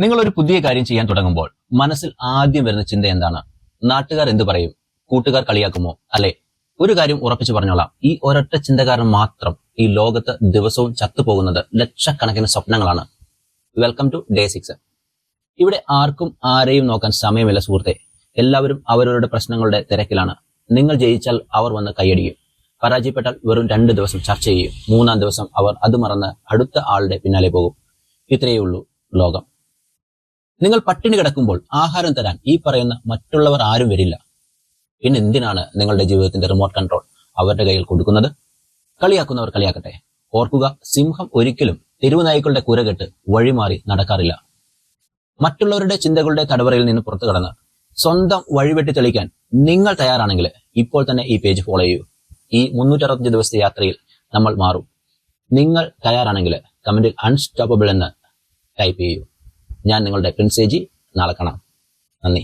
നിങ്ങൾ ഒരു പുതിയ കാര്യം ചെയ്യാൻ തുടങ്ങുമ്പോൾ മനസ്സിൽ ആദ്യം വരുന്ന ചിന്ത എന്താണ്? നാട്ടുകാർ എന്തു പറയും? കൂട്ടുകാർ കളിയാക്കുമോ? അല്ലെ? ഒരു കാര്യം ഉറപ്പിച്ചു പറഞ്ഞോളാം, ഈ ഒരൊറ്റ ചിന്ത കാരണം മാത്രം ഈ ലോകത്ത് ദിവസവും ചത്തുപോകുന്നത് ലക്ഷക്കണക്കിന് സ്വപ്നങ്ങളാണ്. Welcome to day 6. ഇവിടെ ആർക്കും ആരെയും നോക്കാൻ സമയമില്ല സുഹൃത്തെ. എല്ലാവരും അവരവരുടെ പ്രശ്നങ്ങളുടെ തിരക്കിലാണ്. നിങ്ങൾ ജയിച്ചാൽ അവർ വന്ന് കൈയടിക്കും, പരാജയപ്പെട്ടാൽ വെറും 2 ദിവസം ചർച്ച ചെയ്യും, 3-ാം ദിവസം അവർ അത് മറന്ന് അടുത്ത ആളുടെ പിന്നാലെ പോകും. ഇത്രയേ ഉള്ളൂ ലോകം. നിങ്ങൾ പട്ടിണി കിടക്കുമ്പോൾ ആഹാരം തരാൻ ഈ പറയുന്ന മറ്റുള്ളവർ ആരും വരില്ല. പിന്നെ എന്തിനാണ് നിങ്ങളുടെ ജീവിതത്തിന്റെ റിമോട്ട് കൺട്രോൾ അവരുടെ കയ്യിൽ കൊടുക്കുന്നത്? കളിയാക്കുന്നവർ കളിയാക്കട്ടെ. ഓർക്കുക, സിംഹം ഒരിക്കലും തെരുവുനായ്ക്കളുടെ കുരകെട്ട് വഴിമാറി നടക്കാറില്ല. മറ്റുള്ളവരുടെ ചിന്തകളുടെ തടവറയിൽ നിന്ന് പുറത്തു കടന്ന് സ്വന്തം വഴിവെട്ടി തെളിക്കാൻ നിങ്ങൾ തയ്യാറാണെങ്കിൽ ഇപ്പോൾ തന്നെ ഈ പേജ് ഫോളോ ചെയ്യൂ. ഈ 365 ദിവസത്തെ യാത്രയിൽ നമ്മൾ മാറും. നിങ്ങൾ തയ്യാറാണെങ്കിൽ കമന്റിൽ അൺസ്റ്റോപ്പബിൾ എന്ന് ടൈപ്പ് ചെയ്യൂ. ഞാൻ നിങ്ങളുടെ പ്രിൻസ് എജി. നാളെ കാണാം.